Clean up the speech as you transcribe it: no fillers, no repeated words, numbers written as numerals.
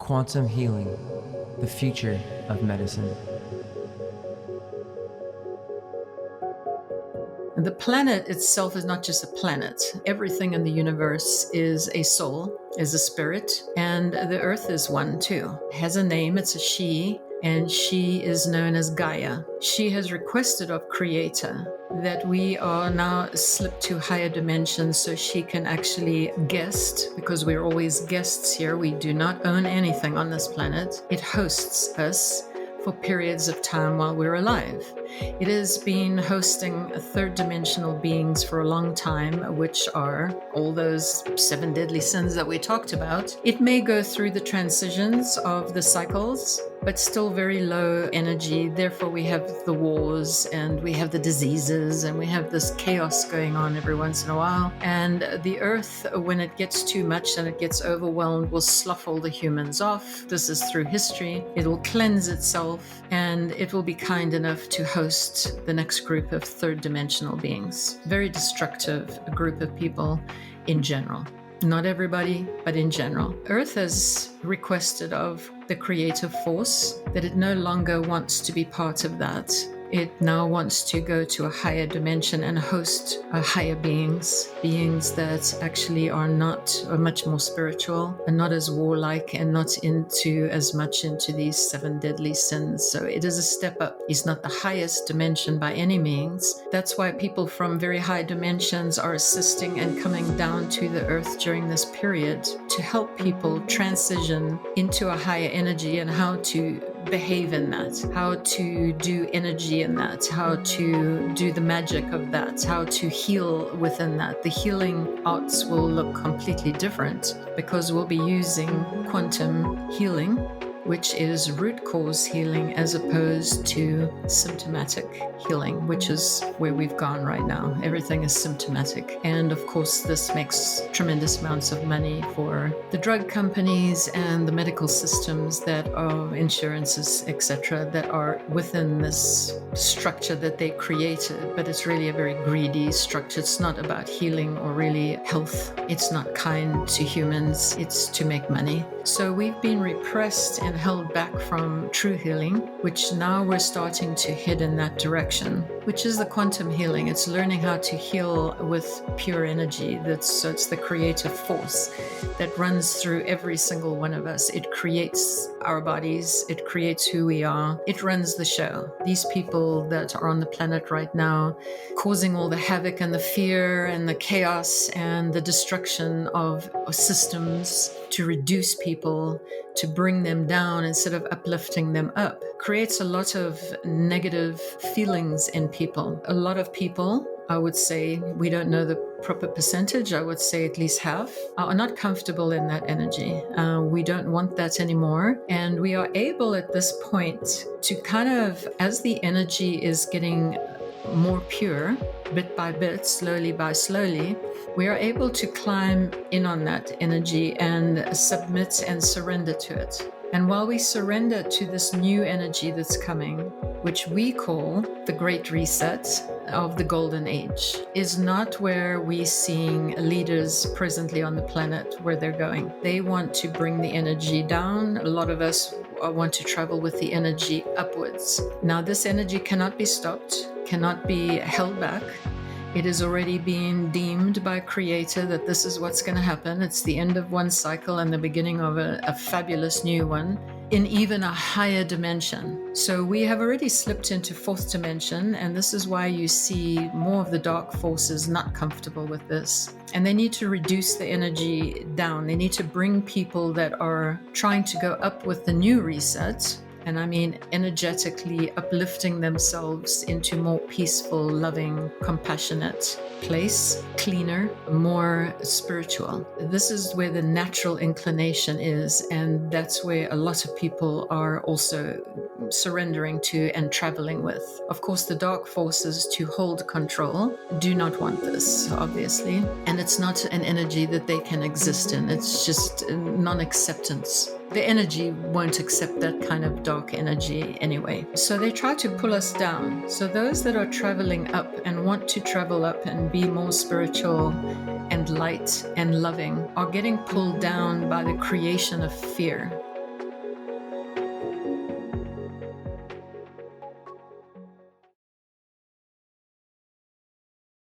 Quantum healing, the future of medicine. The planet itself is not just a planet. Everything in the universe is a soul, is a spirit, and the earth is one too. It has a name, it's a she, and she is known as Gaia. She has requested of Creator that we are now slipped to higher dimensions so she can actually guest, because we're always guests here. We do not own anything on this planet. It hosts us for periods of time while we're alive. It has been hosting third dimensional beings for a long time, which are all those 7 deadly sins that we talked about. It may go through the transitions of the cycles, but still very low energy. Therefore, we have the wars and we have the diseases and we have this chaos going on every once in a while. And the earth, when it gets too much and it gets overwhelmed, will slough all the humans off. This is through history. It will cleanse itself and it will be kind enough to host the next group of third dimensional beings. Very destructive group of people in general. Not everybody, but in general. Earth has requested of the creative force that it no longer wants to be part of that. It now wants to go to a higher dimension and host higher beings that actually are much more spiritual and not as warlike and not as much into these 7 deadly sins. So it is a step up. It's not the highest dimension by any means. That's why people from very high dimensions are assisting and coming down to the earth during this period to help people transition into a higher energy and how to behave in that, how to do energy in that, how to do the magic of that, how to heal within that. The healing arts will look completely different because we'll be using quantum healing, which is root cause healing as opposed to symptomatic healing, which is where we've gone right now. Everything is symptomatic. And of course, this makes tremendous amounts of money for the drug companies and the medical systems that are insurances, etc., that are within this structure that they created. But it's really a very greedy structure. It's not about healing or really health. It's not kind to humans. It's to make money. So we've been repressed and held back from true healing, which now we're starting to head in that direction, which is the quantum healing. It's learning how to heal with pure energy. So it's the creative force that runs through every single one of us. It creates our bodies. It creates who we are. It runs the show. These people that are on the planet right now, causing all the havoc and the fear and the chaos and the destruction of systems to reduce people, to bring them down instead of uplifting them up, creates a lot of negative feelings in people. A lot of people, I would say, we don't know the proper percentage, I would say at least half, are not comfortable in that energy. We don't want that anymore. And we are able at this point to kind of, as the energy is getting more pure, bit by bit, slowly by slowly, we are able to climb in on that energy and submit and surrender to it. And while we surrender to this new energy that's coming, which we call the Great Reset of the Golden Age, is not where we're seeing leaders presently on the planet where they're going. They want to bring the energy down. A lot of us want to travel with the energy upwards. Now, this energy cannot be stopped, cannot be held back. It is already being deemed by Creator that this is what's going to happen. It's the end of one cycle and the beginning of a fabulous new one in even a higher dimension. So we have already slipped into 4th dimension, and this is why you see more of the dark forces not comfortable with this. And they need to reduce the energy down. They need to bring people that are trying to go up with the new reset. And I mean energetically uplifting themselves into more peaceful, loving, compassionate place, cleaner, more spiritual. This is where the natural inclination is, and that's where a lot of people are also surrendering to and traveling with. Of course, the dark forces to hold control do not want this, obviously, and it's not an energy that they can exist in. It's just non-acceptance. The energy won't accept that kind of dark energy anyway. So they try to pull us down. So those that are traveling up and want to travel up and be more spiritual and light and loving are getting pulled down by the creation of fear.